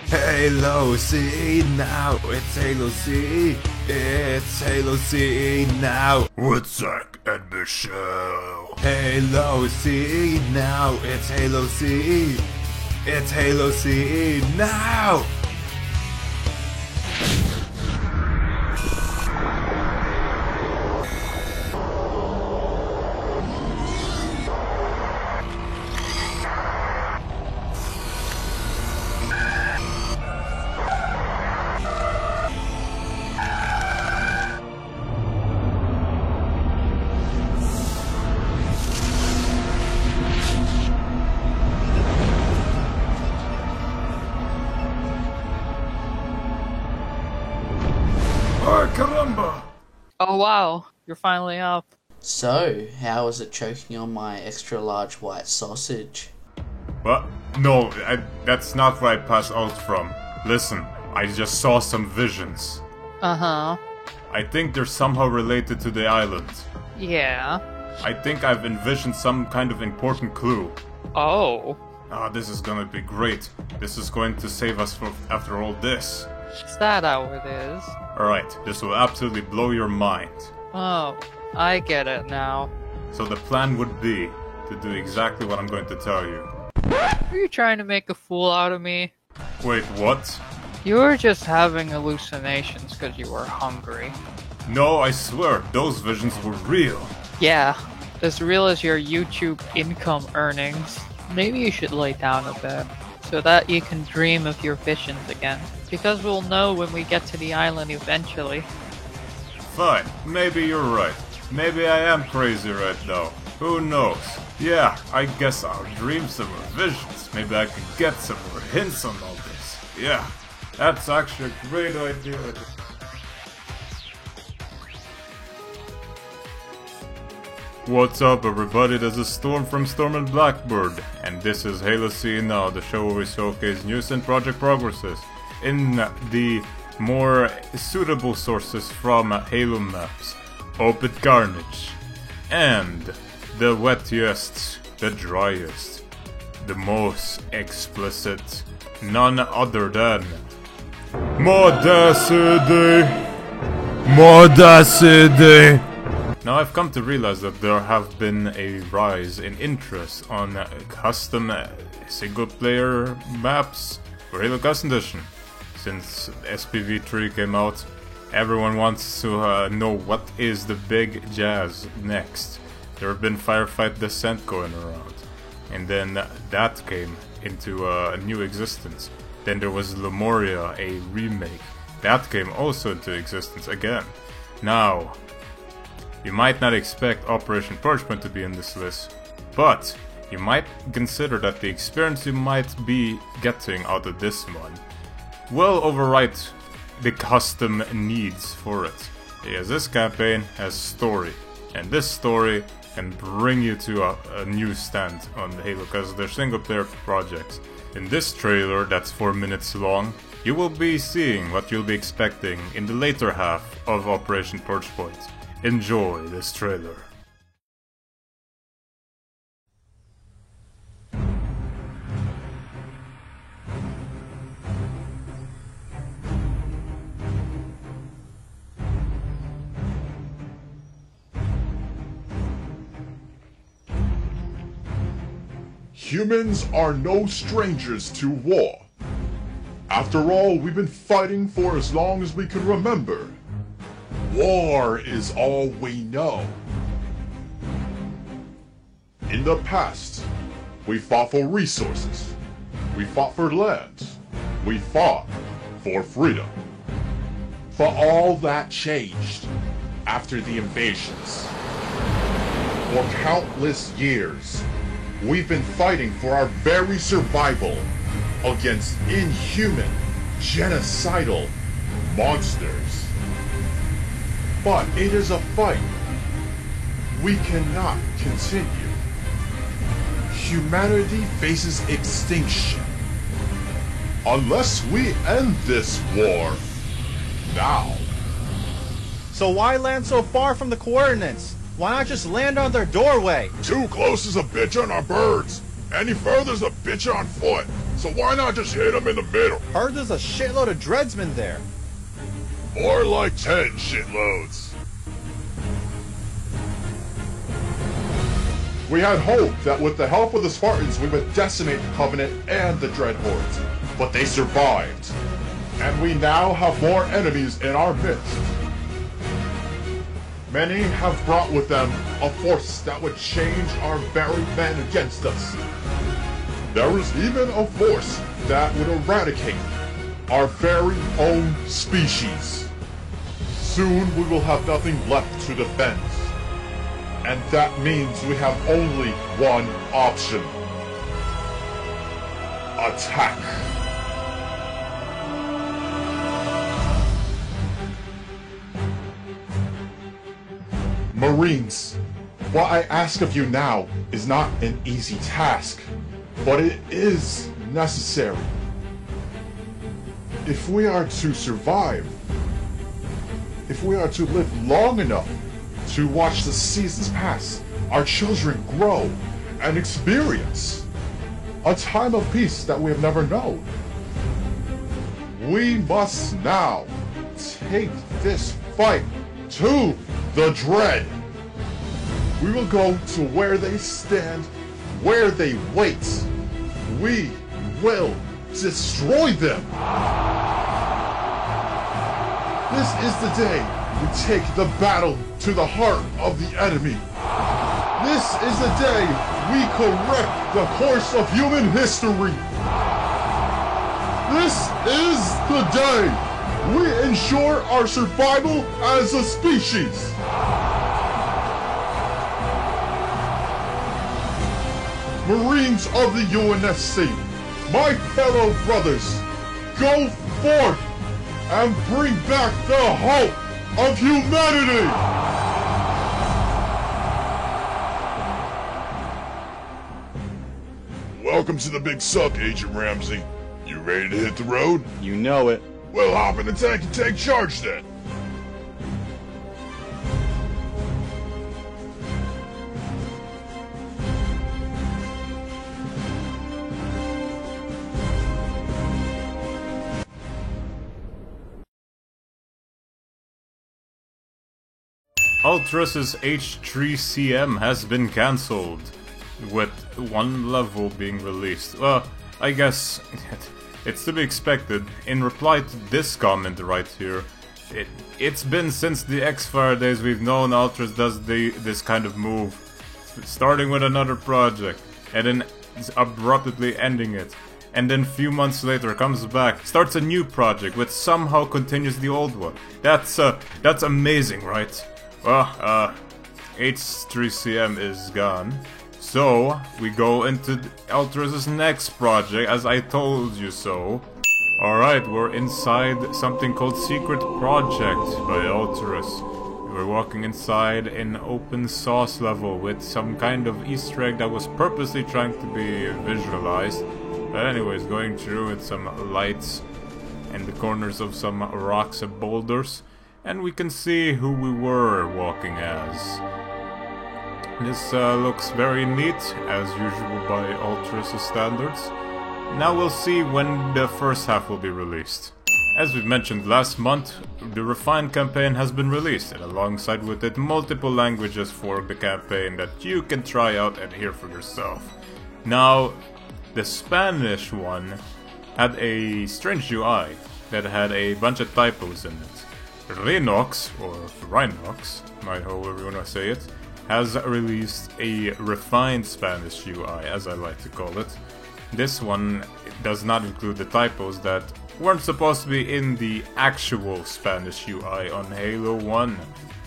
Halo C now, it's Halo C. It's Halo C now. With Zack and Michelle. Halo C now, it's Halo C. It's Halo C now. Ay, caramba! Oh wow, you're finally up. So, how is it choking on my extra large white sausage? What? No, that's not where I passed out from. Listen, I just saw some visions. Uh-huh. I think they're somehow related to the island. Yeah. I think I've envisioned some kind of important clue. Oh. Ah, this is gonna be great. This is going to save us after all this. Is that how it is? Alright, this will absolutely blow your mind. Oh, I get it now. So the plan would be to do exactly what I'm going to tell you. Are you trying to make a fool out of me? Wait, what? You were just having hallucinations because you were hungry. No, I swear, those visions were real. Yeah, as real as your YouTube income earnings. Maybe you should lay down a bit, so that you can dream of your visions again. Because we'll know when we get to the island eventually. Fine, maybe you're right. Maybe I am crazy right now. Who knows? Yeah, I guess I'll dream some more visions. Maybe I could get some more hints on all this. Yeah, that's actually a great idea. What's up everybody, this is Storm from Storm and Blackbird, and this is Halo C Now, the show where we showcase news and project progresses in the more suitable sources from Halo maps, Open Carnage, and the wettiest, the driest, the most explicit, none other than Modacity! Modacity! Now I've come to realize that there have been a rise in interest on custom single-player maps for Halo Custom Edition. Since SPV3 came out, everyone wants to know what is the big jazz next. There have been Firefight Descent going around, and then that came into a new existence. Then there was Lemuria, a remake. That came also into existence again. Now, you might not expect Operation Parchment to be in this list, but you might consider that the experience you might be getting out of this one will overwrite the custom needs for it. Because this campaign has story, and this story can bring you to a new stand on the Halo because they're single player projects. In this trailer that's 4 minutes long, you will be seeing what you'll be expecting in the later half of Operation Parchment. Enjoy this trailer. Humans are no strangers to war. After all, we've been fighting for as long as we can remember. War is all we know. In the past, we fought for resources. We fought for land. We fought for freedom. But all that changed after the invasions. For countless years, we've been fighting for our very survival against inhuman, genocidal monsters. But it is a fight we cannot continue. Humanity faces extinction unless we end this war now. So why land so far from the coordinates? Why not just land on their doorway? Too close is a bitch on our birds. Any further's a bitch on foot. so why not just hit him in the middle? Heard there's a shitload of dreadsmen there. More like 10 shitloads. We had hoped that with the help of the Spartans we would decimate the Covenant and the Dread Hordes, but they survived. And we now have more enemies in our midst. Many have brought with them a force that would change our very men against us. There is even a force that would eradicate our very own species. Soon we will have nothing left to defend. And that means we have only one option. Attack. Marines, what I ask of you now is not an easy task, but it is necessary. If we are to survive, if we are to live long enough to watch the seasons pass, our children grow, and experience a time of peace that we have never known, we must now take this fight to the Dread. We will go to where they stand, where they wait. We will destroy them. This is the day we take the battle to the heart of the enemy. This is the day we correct the course of human history. This is the day we ensure our survival as a species. Marines of the UNSC, my fellow brothers, go forth and bring back the hope of humanity! Welcome to the Big Suck, Agent Ramsey. You ready to hit the road? You know it. Well, hop in the tank and take charge then. Ultras's H3CM has been cancelled, with one level being released. Well, I guess it's to be expected. In reply to this comment right here, it's been since the X-Fire days we've known Ultras does this kind of move, starting with another project and then abruptly ending it, and then a few months later comes back, starts a new project which somehow continues the old one. That's amazing, right? Well, H3CM is gone, so we go into Ultras' next project, as I told you so. Alright, we're inside something called Secret Project by Ultras. We're walking inside an open source level with some kind of Easter egg that was purposely trying to be visualized. But anyways, going through with some lights in the corners of some rocks and boulders. And we can see who we were walking as. This looks very neat, as usual by Ultras' standards. Now we'll see when the first half will be released. As we mentioned last month, the Refined campaign has been released, and alongside with it multiple languages for the campaign that you can try out and hear for yourself. Now, the Spanish one had a strange UI that had a bunch of typos in it. Rhinox, or Rhinox, however you want to say it, has released a refined Spanish UI, as I like to call it. This one does not include the typos that weren't supposed to be in the actual Spanish UI on Halo 1.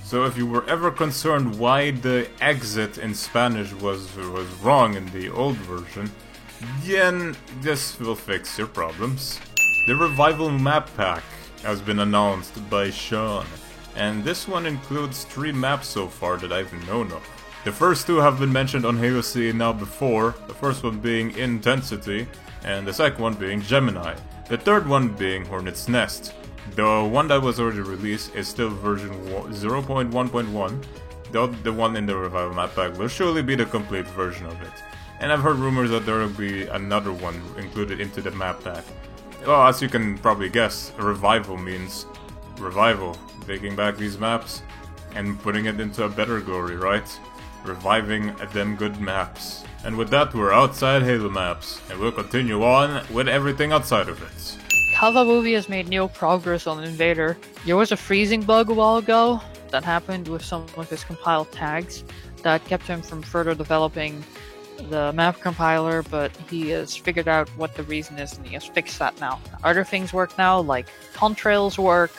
So if you were ever concerned why the exit in Spanish was wrong in the old version, then this will fix your problems. The Revival map pack has been announced by Sean, and this one includes 3 maps so far that I've known of. The first 2 have been mentioned on Halo CE now before, the first one being Intensity, and the second one being Gemini. The third one being Hornet's Nest. The one that was already released is still version 0.1.1, the one in the Revival map pack will surely be the complete version of it. and I've heard rumors that there will be another one included into the map pack. Well, as you can probably guess, a revival means revival, taking back these maps and putting it into a better glory, right? Reviving them good maps. And with that, we're outside Halo maps, and we'll continue on with everything outside of it. Kavamovie has made no progress on Invader. There was a freezing bug a while ago that happened with some of his compiled tags that kept him from further developing the map compiler, but he has figured out what the reason is and he has fixed that now. Other things work now, like contrails work,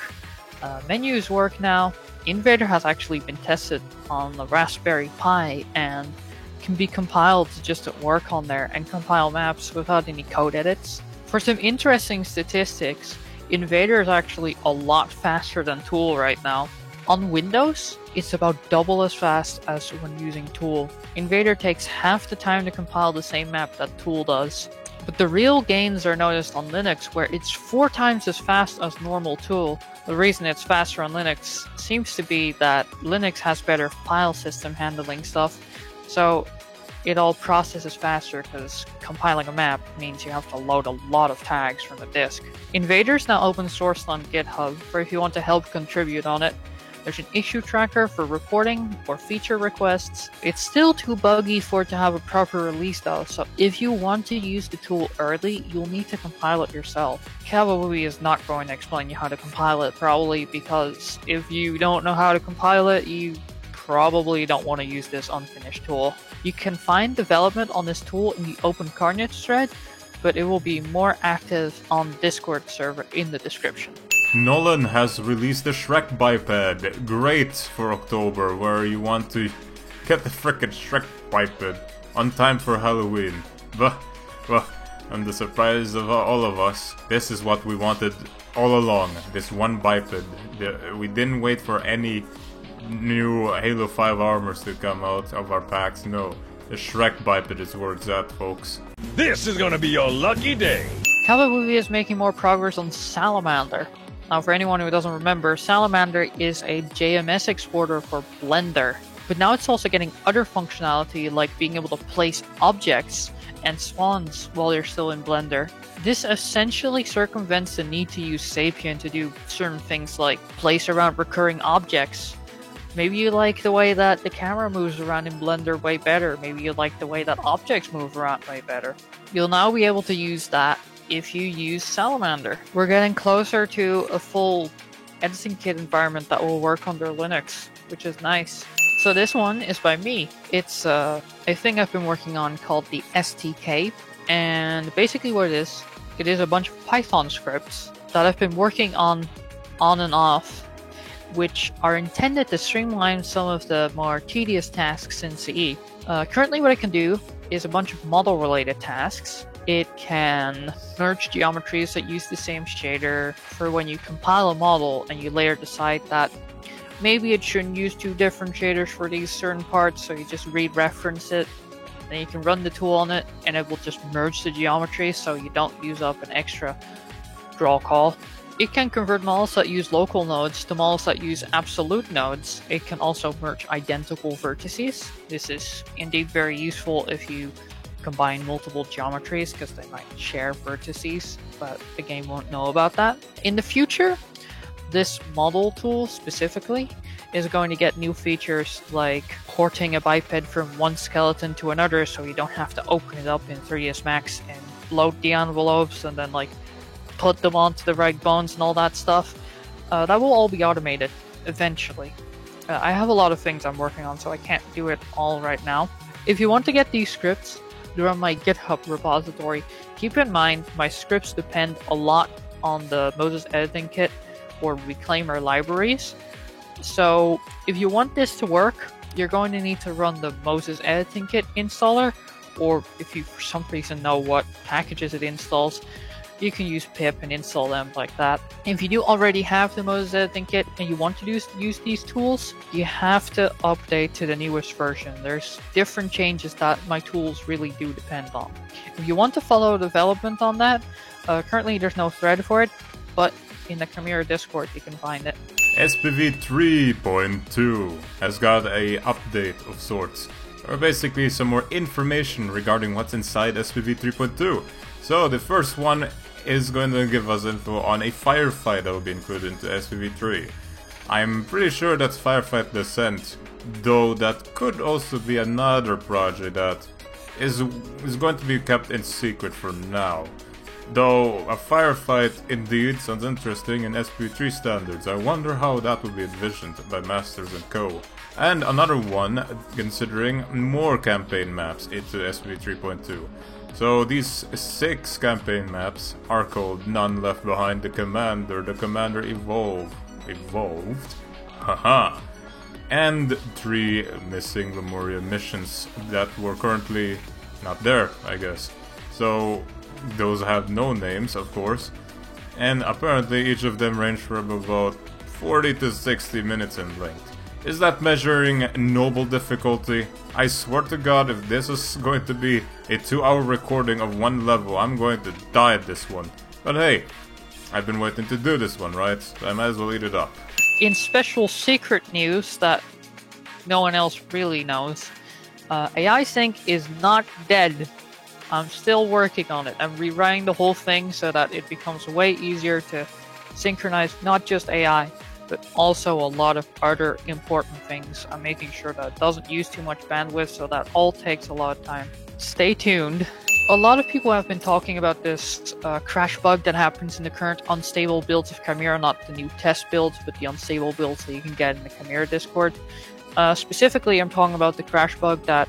menus work now. Invader has actually been tested on the Raspberry Pi and can be compiled to just work on there and compile maps without any code edits. For some interesting statistics, Invader is actually a lot faster than Tool right now. On Windows, it's about double as fast as when using Tool. Invader takes half the time to compile the same map that Tool does. But the real gains are noticed on Linux, where it's 4 times as fast as normal Tool. The reason it's faster on Linux seems to be that Linux has better file system handling stuff, so it all processes faster because compiling a map means you have to load a lot of tags from the disk. Invader is now open sourced on GitHub, for if you want to help contribute on it. There's an issue tracker for reporting or feature requests. It's still too buggy for it to have a proper release though, so if you want to use the tool early, you'll need to compile it yourself. Kavamovie is not going to explain you how to compile it, probably because if you don't know how to compile it, you probably don't want to use this unfinished tool. You can find development on this tool in the Open Carnage thread, but it will be more active on the Discord server in the description. Nolan has released the Shrek biped. Great for October, where you want to get the frickin' Shrek biped on time for Halloween. But, well, I'm the surprise of all of us. This is what we wanted all along, this one biped. We didn't wait for any new Halo 5 armors to come out of our packs, no. The Shrek biped is where it's at, folks. This is gonna be your lucky day. Kavamovie is making more progress on Salamander. Now, for anyone who doesn't remember, Salamander is a JMS exporter for Blender. But now it's also getting other functionality like being able to place objects and swans while you're still in Blender. This essentially circumvents the need to use Sapien to do certain things like place around recurring objects. Maybe you like the way that the camera moves around in Blender way better. Maybe you like the way that objects move around way better. You'll now be able to use that if you use Salamander. We're getting closer to a full editing kit environment that will work under Linux, which is nice. So this one is by me. It's a thing I've been working on called the STK, and basically what it is a bunch of Python scripts that I've been working on and off, which are intended to streamline some of the more tedious tasks in CE. Currently what I can do is a bunch of model-related tasks. It can merge geometries that use the same shader for when you compile a model and you later decide that maybe it shouldn't use 2 different shaders for these certain parts, so you just reference it, then you can run the tool on it and it will just merge the geometry so you don't use up an extra draw call. It can convert models that use local nodes to models that use absolute nodes. It can also merge identical vertices. This is indeed very useful if you combine multiple geometries because they might share vertices, but the game won't know about that. In the future, this model tool specifically is going to get new features like porting a biped from one skeleton to another so you don't have to open it up in 3ds Max and load the envelopes and then like put them onto the right bones and all that stuff. That will all be automated eventually. I have a lot of things I'm working on, so I can't do it all right now. If you want to get these scripts, they're on my GitHub repository. Keep in mind, my scripts depend a lot on the Moses editing kit or Reclaimer libraries. So if you want this to work, you're going to need to run the Moses editing kit installer, or if you for some reason know what packages it installs, you can use pip and install them like that. If you do already have the Moses editing kit and you want to use these tools, you have to update to the newest version. There's different changes that my tools really do depend on. If you want to follow development on that, currently there's no thread for it, but in the Chimera Discord you can find it. SPV 3.2 has got a update of sorts. or basically some more information regarding what's inside SPV 3.2. So the first one is going to give us info on a firefight that will be included into SPV 3. I'm pretty sure that's Firefight Descent, though that could also be another project that is going to be kept in secret for now. Though a firefight indeed sounds interesting in SP3 standards, I wonder how that will be envisioned by Masters and Co. And another one considering more campaign maps into SP 3.2. So these 6 campaign maps are called None Left Behind, the Commander Evolved, haha, and 3 missing Lemuria missions that were currently not there, I guess. So those have no names, of course, and apparently each of them range from about 40 to 60 minutes in length. Is that measuring noble difficulty? I swear to God, if this is going to be a 2-hour recording of one level, I'm going to die at this one. But hey, I've been waiting to do this one, right? So I might as well eat it up. In special secret news that no one else really knows, AI Sync is not dead. I'm still working on it. I'm rewriting the whole thing so that it becomes way easier to synchronize not just AI, but also a lot of other important things. I'm making sure that it doesn't use too much bandwidth, so that all takes a lot of time. Stay tuned. A lot of people have been talking about this crash bug that happens in the current unstable builds of Chimera, not the new test builds, but the unstable builds that you can get in the Chimera Discord. Specifically, I'm talking about the crash bug that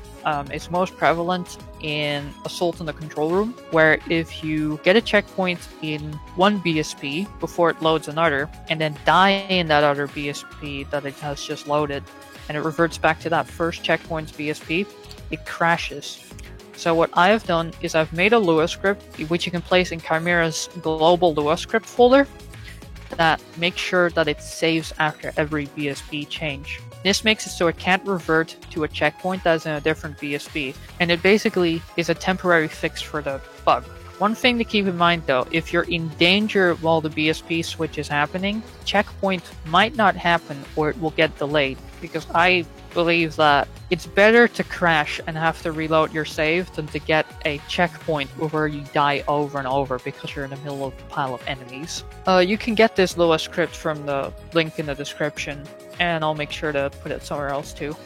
is most prevalent in Assault on the Control Room, where if you get a checkpoint in one BSP before it loads another, and then die in that other BSP that it has just loaded, and it reverts back to that first checkpoint's BSP, it crashes. So what I have done is I've made a Lua script, which you can place in Chimera's global Lua script folder, that makes sure that it saves after every BSP change. This makes it so it can't revert to a checkpoint that's in a different BSP, and it basically is a temporary fix for the bug. One thing to keep in mind though, if you're in danger while the BSP switch is happening, checkpoint might not happen or it will get delayed, because I believe that it's better to crash and have to reload your save than to get a checkpoint where you die over and over because you're in the middle of a pile of enemies. You can get this Lua script from the link in the description, and I'll make sure to put it somewhere else too.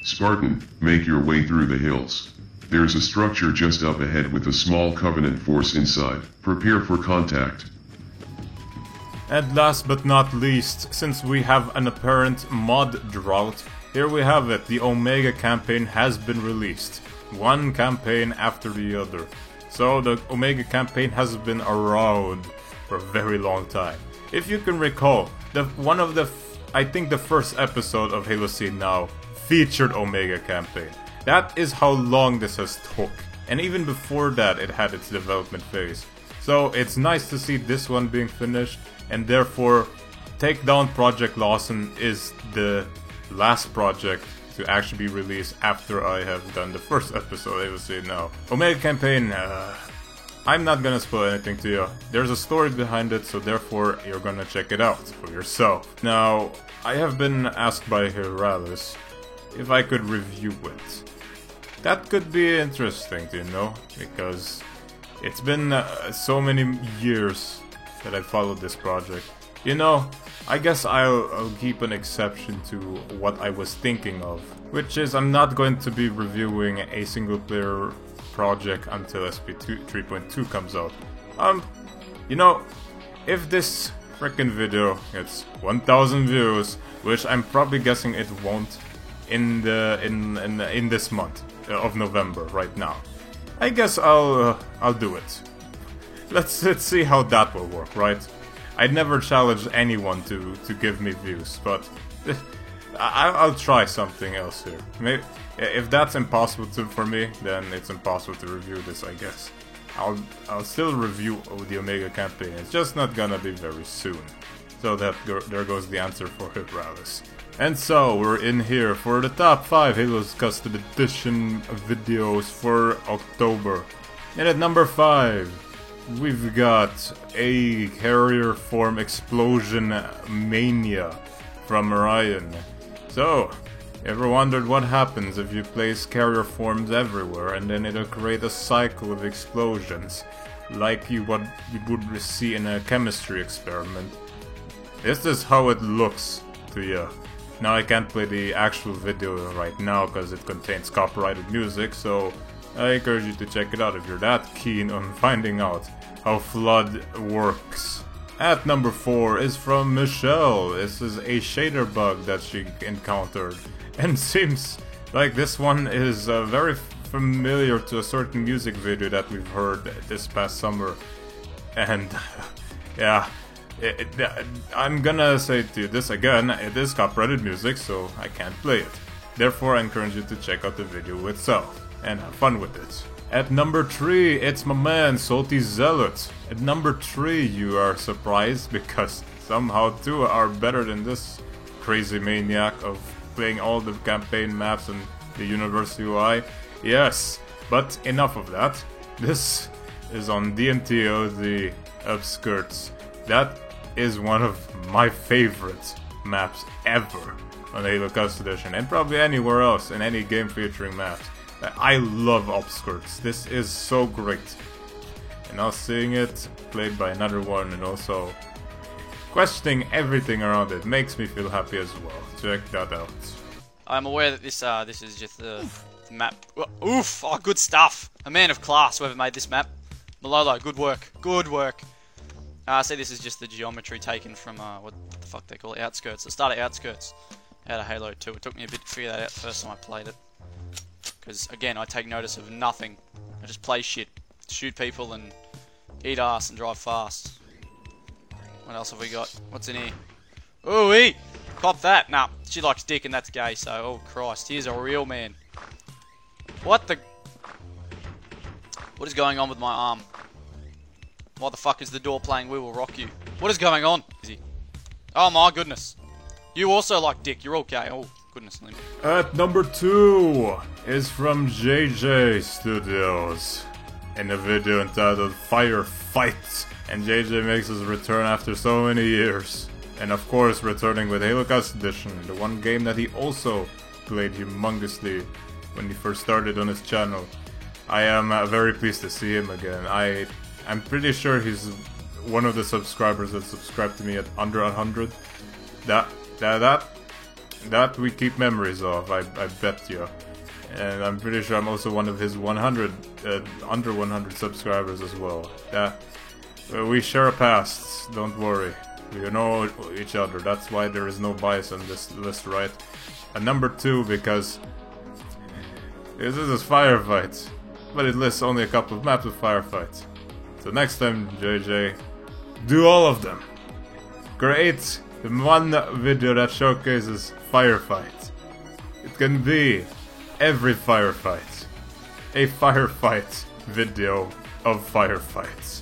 Spartan, make your way through the hills. There's a structure just up ahead with a small Covenant force inside. Prepare for contact. And last but not least, since we have an apparent mod drought, here we have it. The Omega campaign has been released. One campaign after the other. So the Omega campaign has been around for a very long time. If you can recall, I think the first episode of Halo C Now featured Omega campaign. That is how long this has took. And even before that, it had its development phase. So it's nice to see this one being finished, and therefore Takedown Project Lawson is the last project to actually be released after I have done the first episode. I will say now. Omega campaign, I'm not gonna spoil anything to you. There's a story behind it, so therefore you're gonna check it out for yourself. Now, I have been asked by Heralis if I could review it. That could be interesting to know, because it's been so many years that I followed this project. You know, I guess I'll keep an exception to what I was thinking of, which is I'm not going to be reviewing a single player project until SP 3.2 comes out. You know, if this frickin' video gets 1,000 views, which I'm probably guessing it won't in this month of November right now, I guess I'll do it. Let's see how that will work, right? I'd never challenge anyone to give me views, but I'll try something else here. Maybe if that's impossible for me, then it's impossible to review this, I guess. I'll still review the Omega campaign. It's just not gonna be very soon. So there goes the answer for Heralis. And so we're in here for the top 5 Halo's Custom Edition videos for October. And at number 5, we've got a Carrier Form Explosion Mania from Ryan. So, Ever wondered what happens if you place carrier forms everywhere and then it'll create a cycle of explosions, like what you would see in a chemistry experiment? This is how it looks to you. Now I can't play the actual video right now because it contains copyrighted music, so I encourage you to check it out if you're that keen on finding out how FLUDD works. At number 4 is from Michelle. This is a shader bug that she encountered, and seems like this one is very familiar to a certain music video that we've heard this past summer. And yeah, I'm gonna say to you this again, it is copyrighted music, so I can't play it. Therefore, I encourage you to check out the video itself and have fun with it. At number 3, it's my man, Salty Zealot. At number 3, you are surprised because somehow 2 are better than this crazy maniac of playing all the campaign maps and the universe UI. Yes, but enough of that. This is on DMTO, the Upskirts. That is one of my favorite maps ever on Halo Custom Edition, and probably anywhere else in any game featuring maps. I love Upskirts. This is so great. And now seeing it played by another one and also questioning everything around it makes me feel happy as well. Check that out. I'm aware that this is just the map. Oof! Oh, good stuff. A man of class, whoever made this map. Malolo, good work. Good work. See, this is just the geometry taken from what the fuck they call it, Outskirts. The start of Outskirts out of Halo 2. It took me a bit to figure that out the first time I played it. Because again, I take notice of nothing. I just play shit, shoot people, and eat ass and drive fast. What else have we got? What's in here? Ooh-wee! Cop that! Nah, she likes dick and that's gay, so, oh Christ, here's a real man. What the... What is going on with my arm? Why the fuck is the door playing We Will Rock You? What is going on? Is he... Oh my goodness. You also like dick, you're all gay. Oh, goodness me. At number 2 is from JJ Studios in a video entitled Firefight. And JJ makes his return after so many years. And of course, returning with Halo Custom Edition, the one game that he also played humongously when he first started on his channel. I am very pleased to see him again. I'm pretty sure he's one of the subscribers that subscribed to me at under 100. That we keep memories of, I bet you. And I'm pretty sure I'm also one of his 100, under 100 subscribers as well. We share a past, don't worry. We know each other, that's why there is no bias on this list, right? And number 2, because this is Firefight, but it lists only a couple of maps of Firefight. So next time, JJ, do all of them. Create the one video that showcases Firefight. It can be every firefight. A firefight video of firefights.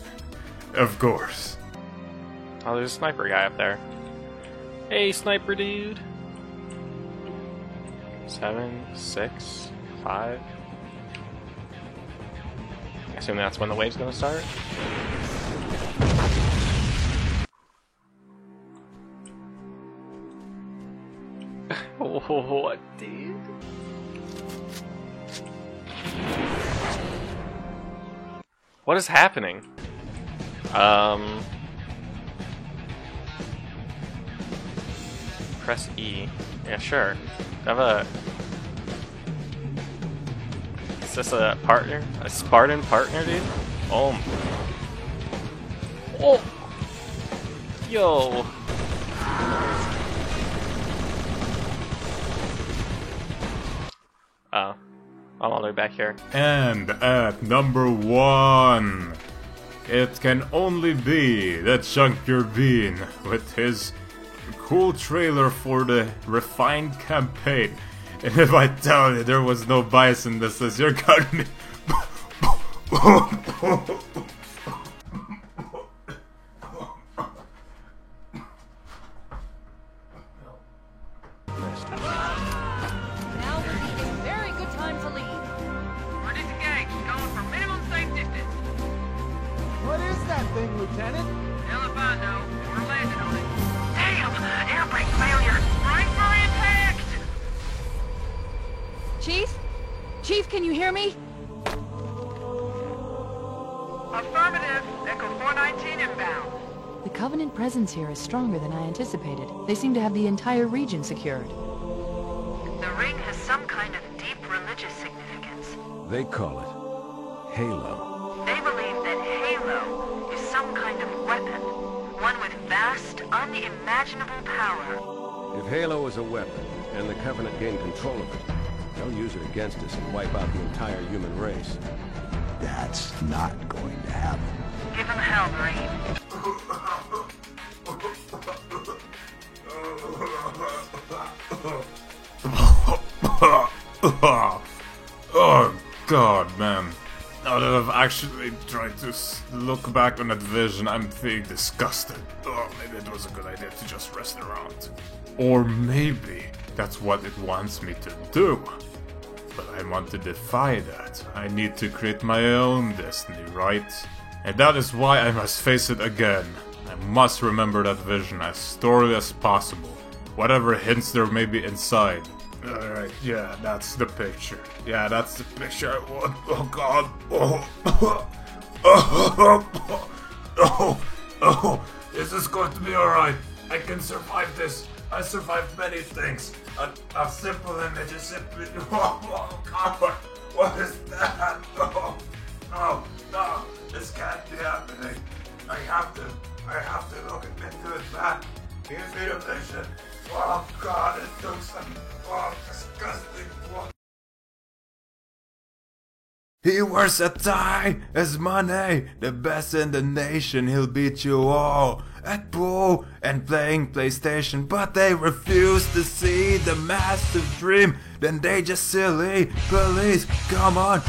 Of course. Oh, there's a sniper guy up there. Hey, sniper dude. 7, 6, 5. I assume that's when the wave's gonna start. What, dude? What is happening? Press E. Yeah, sure. I have a... Is this a partner? A Spartan partner, dude? Oh. Oh! Yo! Oh. I'm all the way back here. And at number 1, it can only be the Chunker Bean with his cool trailer for the Refined campaign. And if I tell you there was no bias in this list, you're gonna be... Lieutenant? Hell if I know. We're landing on it. Damn! Airbrake failure! Brace for impact! Chief? Chief, can you hear me? Affirmative. Echo 419 inbound. The Covenant presence here is stronger than I anticipated. They seem to have the entire region secured. The ring has some kind of deep religious significance. They call it Halo. They believe that Halo is some kind of weapon, one with vast, unimaginable power. If Halo is a weapon, and the Covenant gain control of it, they'll use it against us and wipe out the entire human race. That's not going to happen. Give them hell, Marine. Oh god, man. Now that I've actually tried to look back on that vision, I'm feeling disgusted. Oh, maybe it was a good idea to just rest around. Or maybe that's what it wants me to do. But I want to defy that. I need to create my own destiny, right? And that is why I must face it again. I must remember that vision as thoroughly as possible. Whatever hints there may be inside. Alright, yeah, that's the picture. Yeah, that's the picture I want. Oh god. Oh, this is going to be alright. I can survive this. I survived many things. A simple image is simply... Oh god, what is that? No, this can't be happening. I have to look into it, man. Give me the vision. Oh god, it took some disgusting. He wears a tie as money, the best in the nation. He'll beat you all at pool and playing PlayStation, but they refuse to see the massive dream. Then they just silly police. Come on,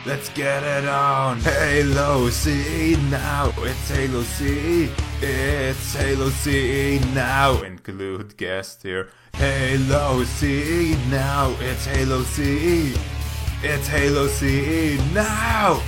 let's get it on. Halo C now, it's Halo C. It's Halo C now. Include guest here. Halo C now, it's Halo C. It's Halo C now!